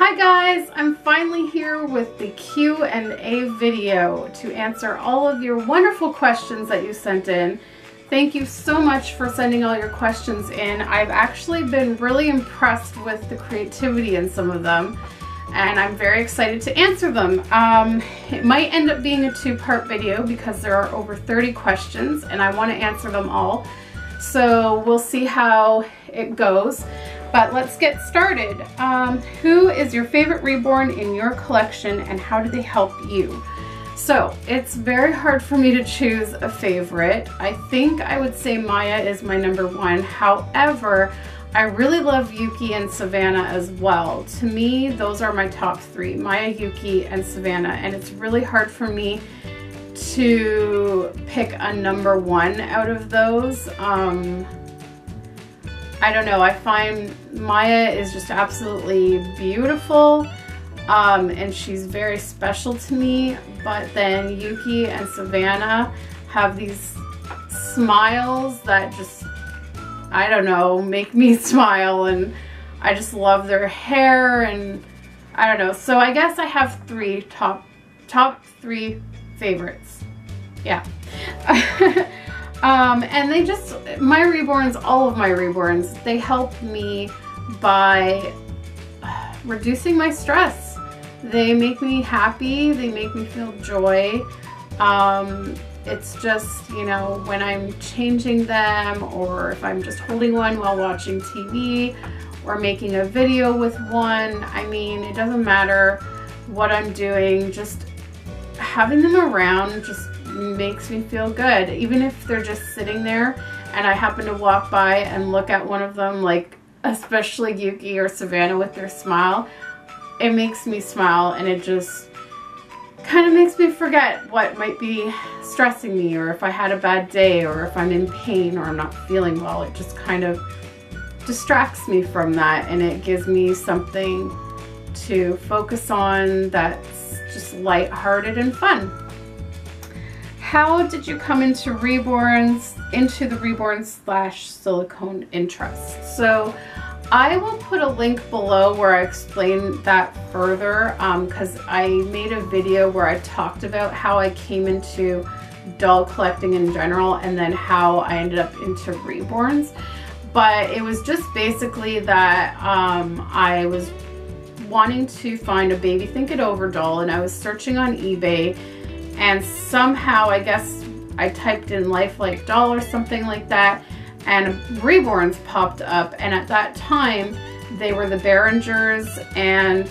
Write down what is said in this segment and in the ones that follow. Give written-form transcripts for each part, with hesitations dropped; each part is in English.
Hi guys, I'm finally here with the Q&A video to answer all of your wonderful questions that you sent in. Thank you so much for sending all your questions in. I've actually been really impressed with the creativity in some of them, and I'm very excited to answer them. It might end up being a two-part video because there are over 30 questions and I want to answer them all. So we'll see how it goes. But let's get started. Who is your favorite reborn in your collection and how do they help you? So it's very hard for me to choose a favorite. I think I would say Maya is my number one. However, I really love Yuki and Savannah as well. To me, those are my top three, Maya, Yuki, and Savannah. And it's really hard for me to pick a number one out of those. I don't know, I find Maya is just absolutely beautiful, and she's very special to me, but then Yuki and Savannah have these smiles that just, I don't know, make me smile, and I just love their hair, and I don't know, so I guess I have three top three favorites. Yeah. And they just, my reborns, all of my reborns, they help me by reducing my stress. They make me happy, they make me feel joy. It's just, you know, when I'm changing them, or if I'm just holding one while watching TV or making a video with one, I mean, it doesn't matter what I'm doing, just having them around just makes me feel good. Even if they're just sitting there and I happen to walk by and look at one of them, like especially Yuki or Savannah with their smile, it makes me smile, and it just kind of makes me forget what might be stressing me, or if I had a bad day, or if I'm in pain or I'm not feeling well. It just kind of distracts me from that, and it gives me something to focus on that's just lighthearted and fun. How did you come into the reborn/silicone interest? So I will put a link below where I explain that further, because I made a video where I talked about how I came into doll collecting in general and then how I ended up into reborns. But it was just basically that I was wanting to find a baby think it over doll, and I was searching on eBay, and somehow, I guess I typed in lifelike doll or something like that, and reborns popped up, and at that time they were the Behringers, and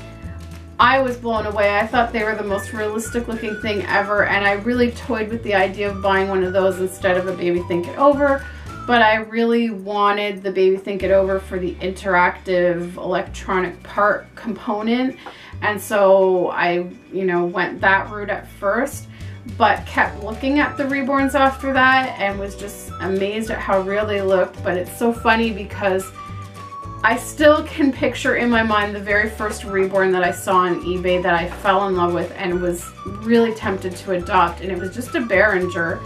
I was blown away. I thought they were the most realistic looking thing ever, and I really toyed with the idea of buying one of those instead of a baby think it over, but I really wanted the baby think it over for the interactive electronic part component, and so I, you know, went that route at first, but kept looking at the reborns after that and was just amazed at how real they looked. But it's so funny because I still can picture in my mind the very first reborn that I saw on eBay that I fell in love with and was really tempted to adopt, and it was just a Behringer.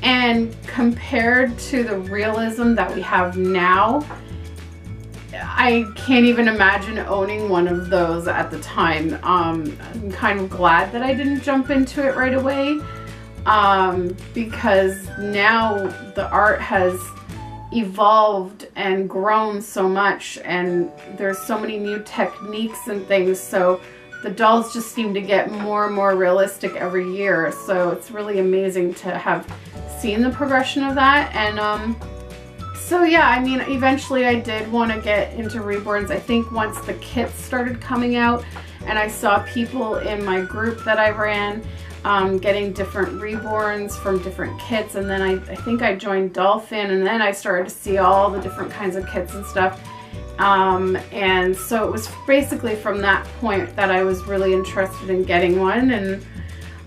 And compared to the realism that we have now, I can't even imagine owning one of those at the time. I'm kind of glad that I didn't jump into it right away, because now the art has evolved and grown so much, and there's so many new techniques and things, so the dolls just seem to get more and more realistic every year. So it's really amazing to have seen the progression of that. And so yeah, I mean, eventually I did want to get into reborns. I think once the kits started coming out and I saw people in my group that I ran getting different reborns from different kits, and then I think I joined Dolphin, and then I started to see all the different kinds of kits and stuff. And so it was basically from that point that I was really interested in getting one, and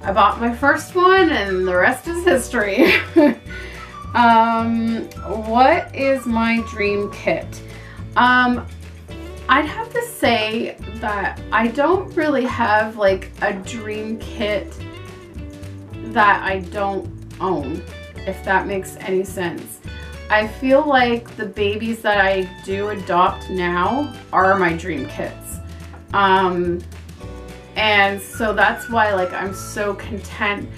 I bought my first one, and the rest is history. What is my dream kit? I'd have to say that I don't really have like a dream kit that I don't own, if that makes any sense. I feel like the babies that I do adopt now are my dream kits. And so that's why like I'm so content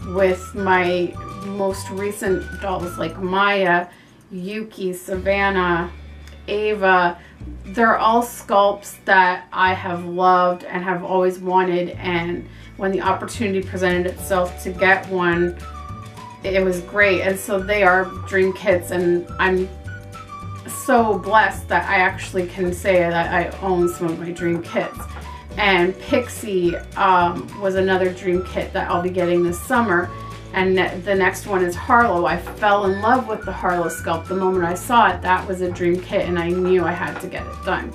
with my most recent dolls like Maya, Yuki, Savannah, Ava. They're all sculpts that I have loved and have always wanted, and when the opportunity presented itself to get one, it was great. And so they are dream kits, and I'm so blessed that I actually can say that I own some of my dream kits. And Pixie was another dream kit that I'll be getting this summer. And the next one is Harlow. I fell in love with the Harlow sculpt the moment I saw it. That was a dream kit, and I knew I had to get it done.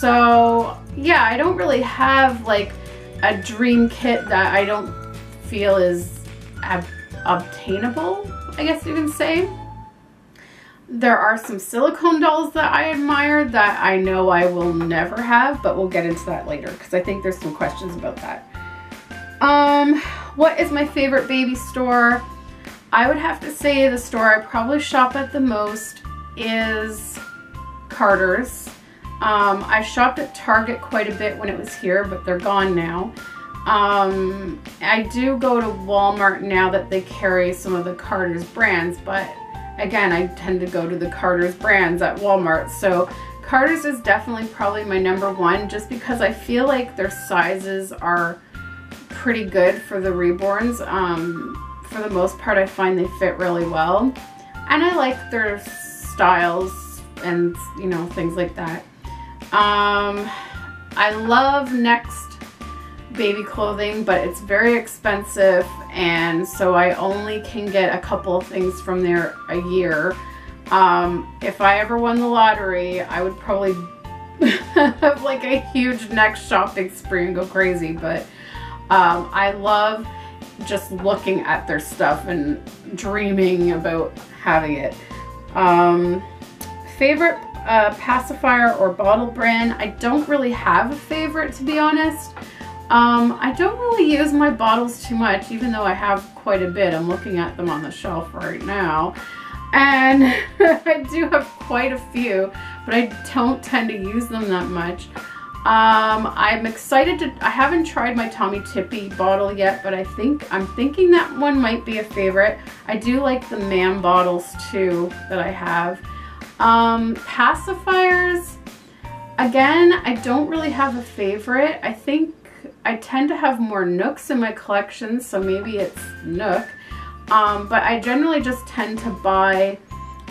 So yeah, I don't really have like a dream kit that I don't feel is obtainable, I guess you can say. There are some silicone dolls that I admire that I know I will never have, but we'll get into that later because I think there's some questions about that. What is my favorite baby store? I would have to say the store I probably shop at the most is Carter's. I shopped at Target quite a bit when it was here, but they're gone now. I do go to Walmart now that they carry some of the Carter's brands, but again, I tend to go to the Carter's brands at Walmart. So Carter's is definitely probably my number one, just because I feel like their sizes are pretty good for the reborns. For the most part, I find they fit really well. And I like their styles and, you know, things like that. I love Next baby clothing, but it's very expensive, and so I only can get a couple of things from there a year. If I ever won the lottery, I would probably have like a huge Next shopping spree and go crazy, but I love just looking at their stuff and dreaming about having it. Favorite pacifier or bottle brand? I don't really have a favorite, to be honest. I don't really use my bottles too much, even though I have quite a bit. I'm looking at them on the shelf right now, and I do have quite a few, but I don't tend to use them that much. I'm excited to, I haven't tried my Tommy Tippy bottle yet, but I'm thinking that one might be a favorite. I do like the Mam bottles too that I have. Pacifiers, again, I don't really have a favorite. I think I tend to have more Nooks in my collection, so maybe it's Nook. But I generally just tend to buy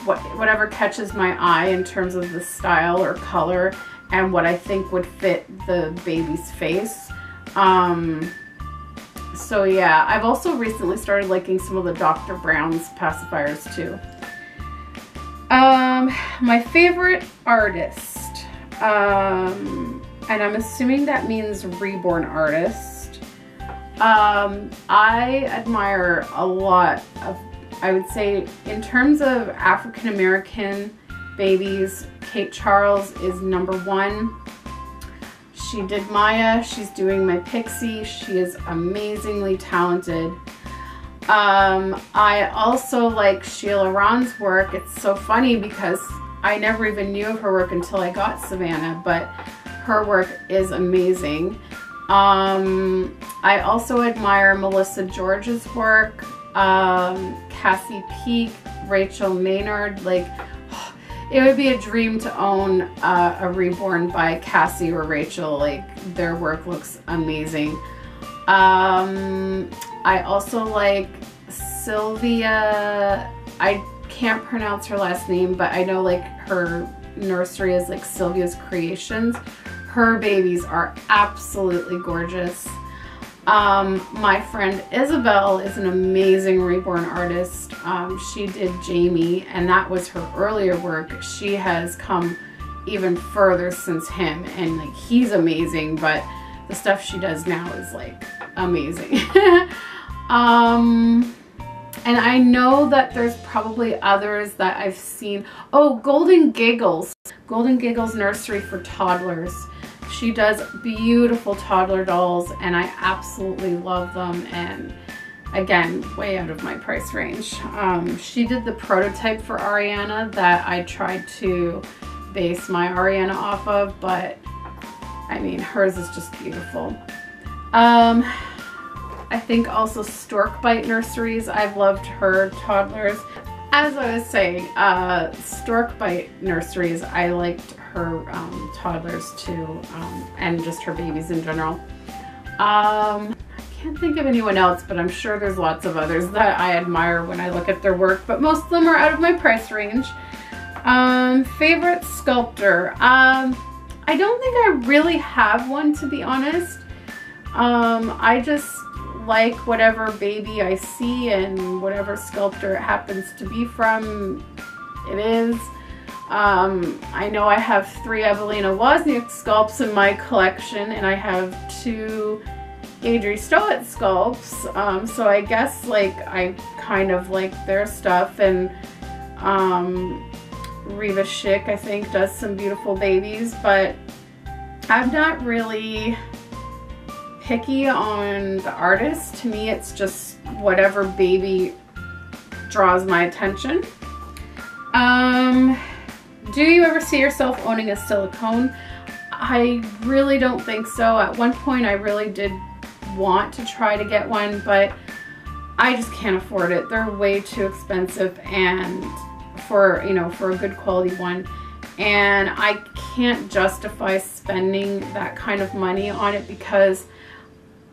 whatever catches my eye in terms of the style or color and what I think would fit the baby's face. So yeah, I've also recently started liking some of the Dr. Brown's pacifiers too. My favorite artist, and I'm assuming that means reborn artist. I admire a lot of, I would say, in terms of African American babies, Kate Charles is number one. She did Maya, she's doing my Pixie, she is amazingly talented. I also like Sheila Ron's work. It's so funny because I never even knew of her work until I got Savannah, but her work is amazing. I also admire Melissa George's work, Cassie Peak, Rachel Maynard. Like, it would be a dream to own a reborn by Cassie or Rachel. Like, their work looks amazing. I also like Sylvia. I can't pronounce her last name, but I know like her nursery is like Sylvia's Creations. Her babies are absolutely gorgeous. My friend Isabel is an amazing reborn artist. She did Jamie, and that was her earlier work. She has come even further since him, and like he's amazing, but the stuff she does now is like amazing. And I know that there's probably others that I've seen. Oh, Golden Giggles. Golden Giggles Nursery for Toddlers. She does beautiful toddler dolls, and I absolutely love them, and again, way out of my price range. She did the prototype for Ariana that I tried to base my Ariana off of, but I mean, hers is just beautiful. I think also Stork Bite Nurseries. I've loved her toddlers. As I was saying, Stork Bite Nurseries, I liked her toddlers too, and just her babies in general. I can't think of anyone else, but I'm sure there's lots of others that I admire when I look at their work, but most of them are out of my price range. Favorite sculptor. I don't think I really have one, to be honest. I just like whatever baby I see and whatever sculptor it happens to be from, it is. I know I have 3 Evelina Wozniak sculpts in my collection, and I have 2 Adri Stoet sculpts, so I guess like I kind of like their stuff. And Riva Schick, I think, does some beautiful babies, but I'm not really picky on the artist. To me, it's just whatever baby draws my attention. Do you ever see yourself owning a silicone? I really don't think so. At one point I really did want to try to get one, but I just can't afford it. They're way too expensive, and for, you know, for a good quality one, and I can't justify spending that kind of money on it because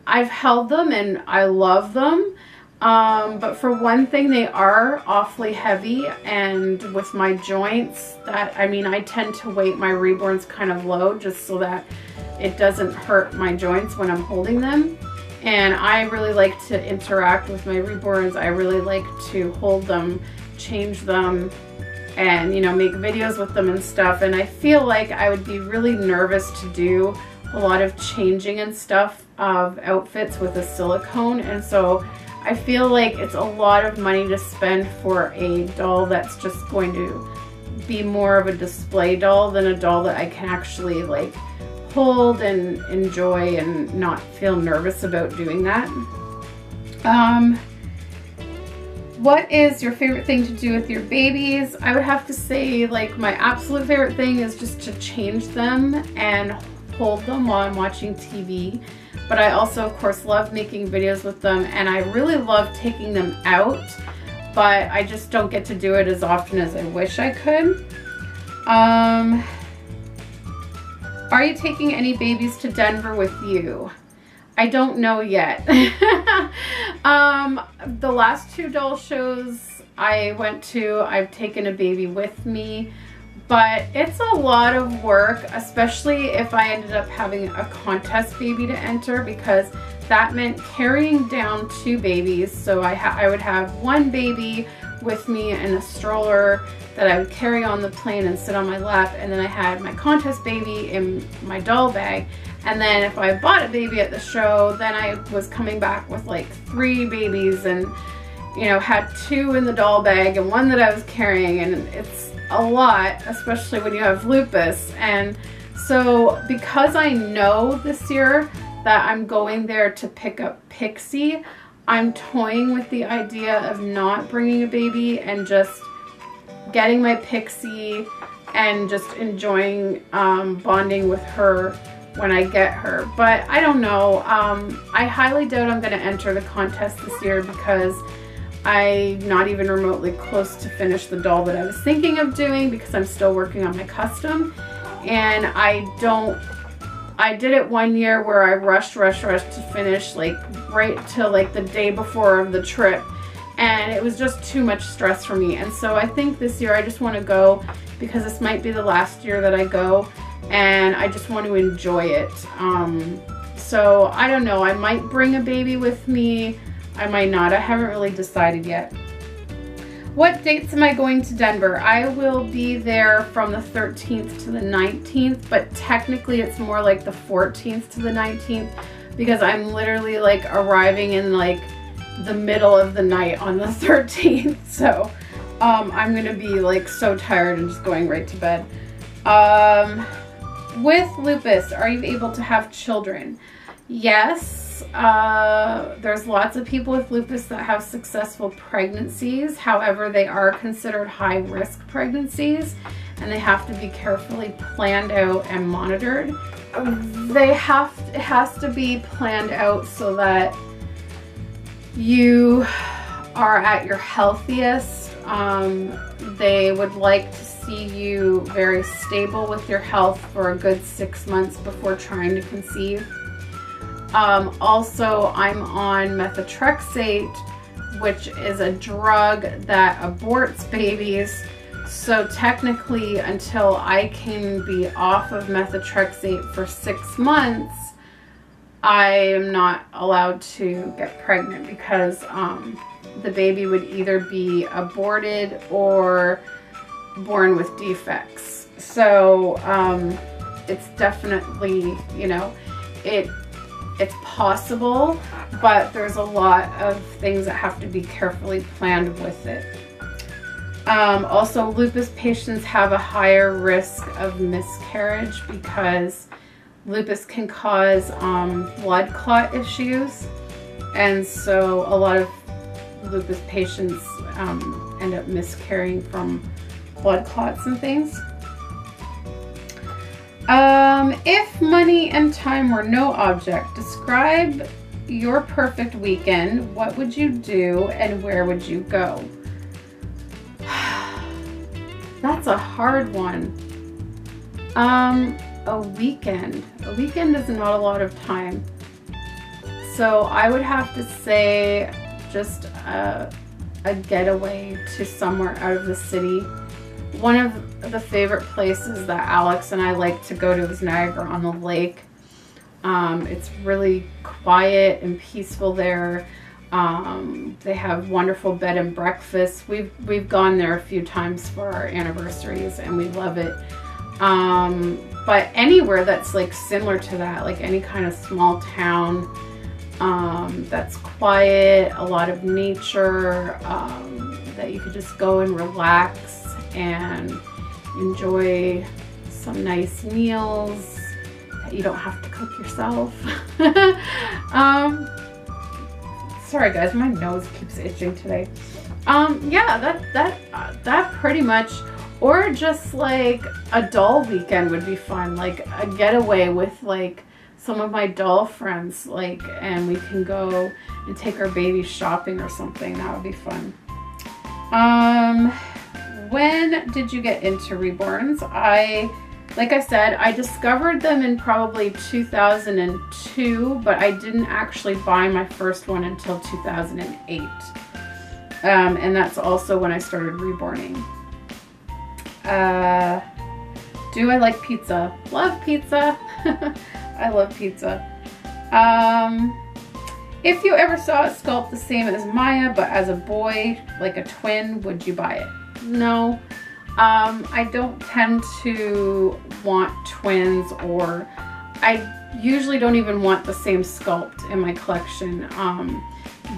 I've held them and I love them, but for one thing, they are awfully heavy, and with my joints, that, I mean, I tend to weight my reborns kind of low just so that it doesn't hurt my joints when I'm holding them. And I really like to interact with my reborns. I really like to hold them, change them, and, you know, make videos with them and stuff. And I feel like I would be really nervous to do a lot of changing and stuff of outfits with a silicone, and so I feel like it's a lot of money to spend for a doll that's just going to be more of a display doll than a doll that I can actually like hold and enjoy and not feel nervous about doing that. What is your favorite thing to do with your babies? I would have to say, like, my absolute favorite thing is just to change them and hold them while I'm watching TV. But I also, of course, love making videos with them, and I really love taking them out, but I just don't get to do it as often as I wish I could. Are you taking any babies to Denver with you? I don't know yet. The last 2 doll shows I went to, I've taken a baby with me, but it's a lot of work, especially if I ended up having a contest baby to enter, because that meant carrying down 2 babies. So I would have 1 baby with me in a stroller that I would carry on the plane and sit on my lap, and then I had my contest baby in my doll bag. And then if I bought a baby at the show, then I was coming back with like 3 babies, and, you know, had 2 in the doll bag and 1 that I was carrying, and it's a lot, especially when you have lupus. And so because I know this year that I'm going there to pick up Pixie, I'm toying with the idea of not bringing a baby and just getting my Pixie and just enjoying bonding with her when I get her. But I don't know. I highly doubt I'm going to enter the contest this year because I'm not even remotely close to finish the doll that I was thinking of doing, because I'm still working on my custom. And I did it one year where I rushed to finish, like right till like the day before of the trip, and it was just too much stress for me. And so I think this year I just want to go, because this might be the last year that I go, and I just want to enjoy it. So I don't know, I might bring a baby with me, I might not. I haven't really decided yet. What dates am I going to Denver? I will be there from the 13th to the 19th, but technically it's more like the 14th to the 19th, because I'm literally like arriving in like the middle of the night on the 13th. So I'm gonna be like so tired and just going right to bed. With lupus, are you able to have children? Yes. There's lots of people with lupus that have successful pregnancies. However, they are considered high-risk pregnancies, and they have to be carefully planned out and monitored. it has to be planned out so that you are at your healthiest. They would like to see you very stable with your health for a good 6 months before trying to conceive. Also, I'm on methotrexate, which is a drug that aborts babies. So technically, until I can be off of methotrexate for 6 months, I am not allowed to get pregnant because the baby would either be aborted or born with defects. So it's definitely, you know, it's possible, but there's a lot of things that have to be carefully planned with it. Also, lupus patients have a higher risk of miscarriage because lupus can cause blood clot issues, and so a lot of lupus patients end up miscarrying from blood clots and things. If money and time were no object, describe your perfect weekend. What would you do and where would you go? That's a hard one. A weekend. A weekend is not a lot of time. So I would have to say just a getaway to somewhere out of the city. One of the favorite places that Alex and I like to go to is Niagara on the Lake. It's really quiet and peaceful there. They have wonderful bed and breakfast. We've gone there a few times for our anniversaries and we love it. But anywhere that's like similar to that, like any kind of small town that's quiet, a lot of nature, that you could just go and relax and enjoy some nice meals that you don't have to cook yourself. Sorry guys, my nose keeps itching today. Yeah, that pretty much, or just like a doll weekend would be fun, like a getaway with like some of my doll friends, like, and we can go and take our babies shopping or something. That would be fun. When did you get into reborns? Like I said, I discovered them in probably 2002, but I didn't actually buy my first one until 2008. And that's also when I started reborning. Do I like pizza? Love pizza. I love pizza. If you ever saw a sculpt the same as Maya, but as a boy, like a twin, would you buy it? No. I don't tend to want twins, or I usually don't even want the same sculpt in my collection.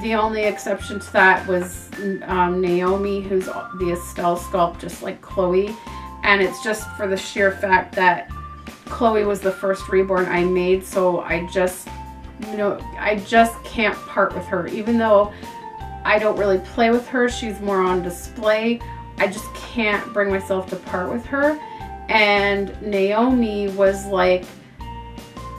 The only exception to that was Naomi, who's the Estelle sculpt, just like Chloe. And it's just for the sheer fact that Chloe was the first reborn I made, so I just can't part with her. Even though I don't really play with her, she's more on display, I just can't bring myself to part with her. And Naomi was like,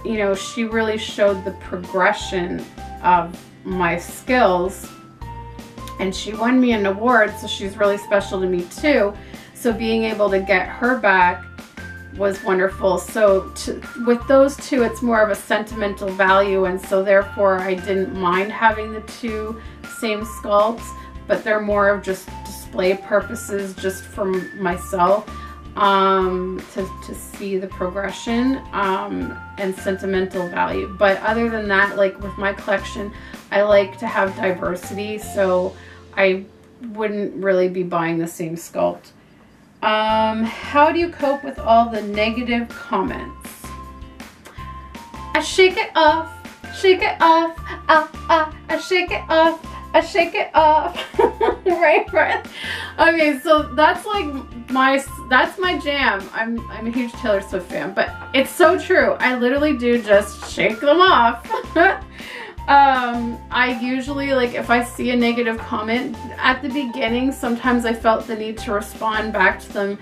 you know, she really showed the progression of my skills, and she won me an award, so she's really special to me too. So being able to get her back was wonderful. So with those two, it's more of a sentimental value, and so therefore I didn't mind having the two same sculpts, but they're more of just display purposes, just for myself, to see the progression and sentimental value. But other than that, like with my collection, I like to have diversity, so I wouldn't really be buying the same sculpt. How do you cope with all the negative comments? I shake it off, I shake it off, I shake it off, I shake it off. right. Okay, so that's like that's my jam. I'm a huge Taylor Swift fan, but it's so true. I literally do just shake them off. I usually, like, if I see a negative comment at the beginning, sometimes I felt the need to respond back to them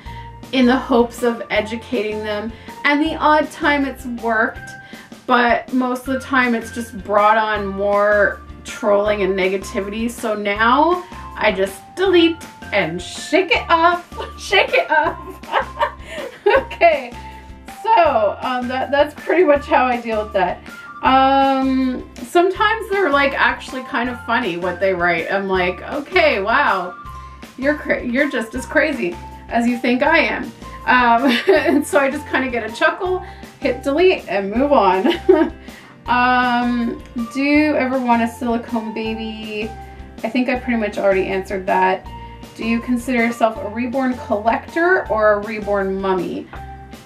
in the hopes of educating them, and the odd time it's worked, but most of the time it's just brought on more trolling and negativity. So now I just delete and shake it off. Shake it off. Okay, so that's pretty much how I deal with that. Sometimes they're like actually kind of funny what they write. I'm like, okay, wow, you're just as crazy as you think I am. And so I just kind of get a chuckle, hit delete, and move on. Do you ever want a silicone baby? I think I pretty much already answered that. Do you consider yourself a reborn collector or a reborn mummy?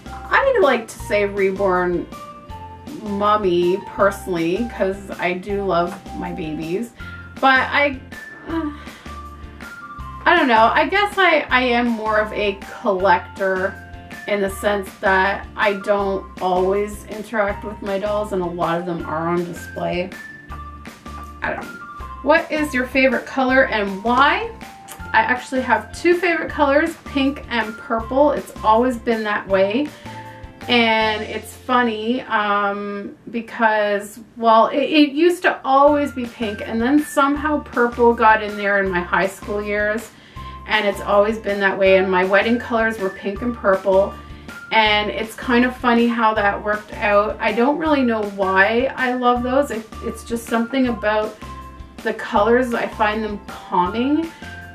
I like to say reborn mummy personally, because I do love my babies, but I don't know. I guess I am more of a collector in the sense that I don't always interact with my dolls, and a lot of them are on display. I don't know. What is your favorite color and why? I actually have two favorite colors, pink and purple. It's always been that way. And it's funny because, well, it used to always be pink, and then somehow purple got in there in my high school years, and it's always been that way. And my wedding colors were pink and purple, and it's kind of funny how that worked out. I don't really know why I love those. It's just something about the colors. I find them calming,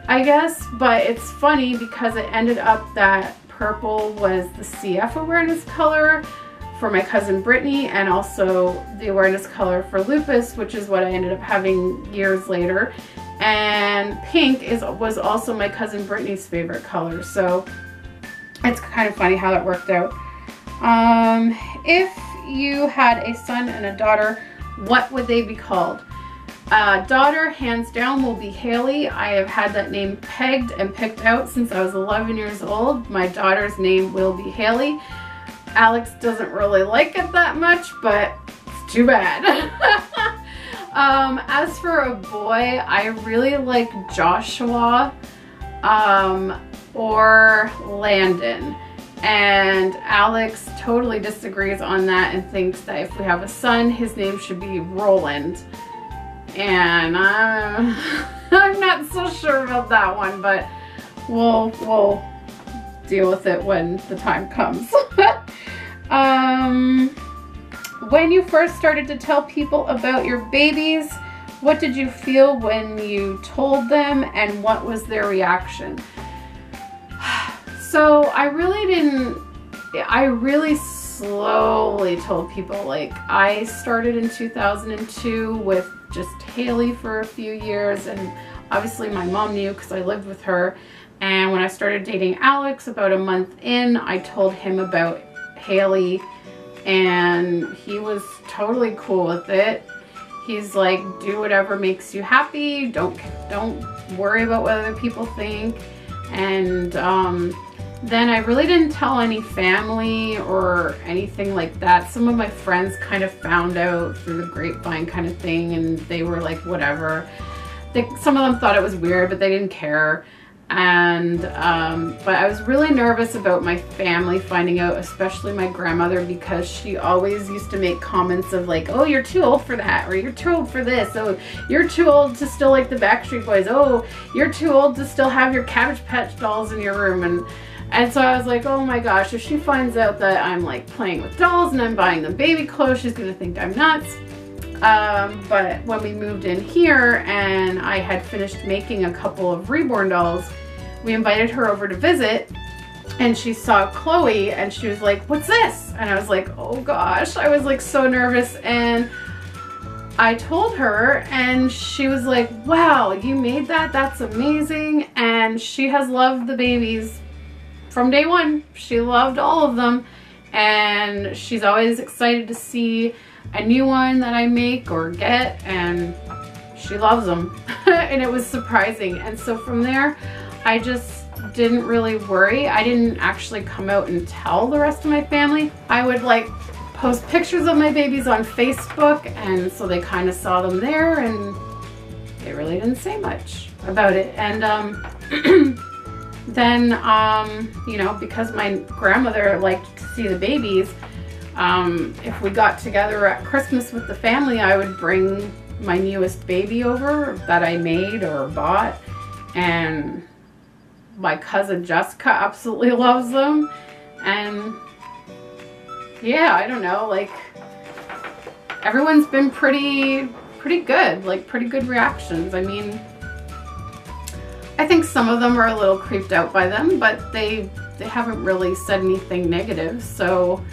I guess, but it's funny because it ended up that purple was the CF awareness color for my cousin Brittany, and also the awareness color for lupus, which is what I ended up having years later. And pink was also my cousin Brittany's favorite color, so it's kind of funny how that worked out. If you had a son and a daughter, what would they be called? Daughter, hands down, will be Haley. I have had that name pegged and picked out since I was 11 years old. My daughter's name will be Haley. Alex doesn't really like it that much, but it's too bad. As for a boy, I really like Joshua or Landon. And Alex totally disagrees on that and thinks that if we have a son, his name should be Roland. And I'm not so sure about that one, but we'll deal with it when the time comes. When you first started to tell people about your babies, what did you feel when you told them, and what was their reaction? So I really slowly told people. Like, I started in 2002 with just Haley for a few years, and obviously my mom knew because I lived with her. And when I started dating Alex about a month in, I told him about Haley, and he was totally cool with it. He's like, do whatever makes you happy, don't worry about what other people think. And then I really didn't tell any family or anything like that. Some of my friends kind of found out through the grapevine kind of thing, and they were like, whatever. Some of them thought it was weird, but they didn't care. And but I was really nervous about my family finding out, especially my grandmother, because she always used to make comments of like, oh, you're too old for that, or you're too old for this, oh, you're too old to still like the Backstreet Boys, oh, you're too old to still have your Cabbage Patch dolls in your room. And so I was like, oh my gosh, if she finds out that I'm like playing with dolls and I'm buying them baby clothes, she's gonna think I'm nuts. But when we moved in here and I had finished making a couple of reborn dolls, we invited her over to visit, and she saw Chloe and she was like, what's this? And I was like, oh gosh, I was like so nervous. And I told her, and she was like, wow, you made that? That's amazing. And she has loved the babies from day one. She loved all of them, and she's always excited to see a new one that I make or get, and she loves them. And it was surprising. And so from there, I just didn't really worry. I didn't actually come out and tell the rest of my family. I would like post pictures of my babies on Facebook, and so they kind of saw them there, and they really didn't say much about it. And then, you know, because my grandmother liked to see the babies, if we got together at Christmas with the family, I would bring my newest baby over that I made or bought, and my cousin Jessica absolutely loves them. And yeah, I don't know, like, everyone's been pretty good, like pretty good reactions. I mean, I think some of them are a little creeped out by them, but they haven't really said anything negative. So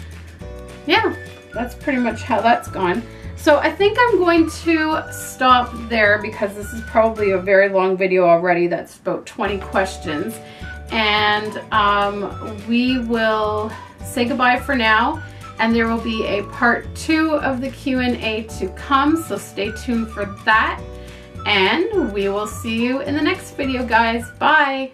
yeah, that's pretty much how that's gone. So I think I'm going to stop there because this is probably a very long video already. That's about 20 questions. And we will say goodbye for now. And there will be a part 2 of the Q&A to come. So stay tuned for that. And we will see you in the next video, guys. Bye.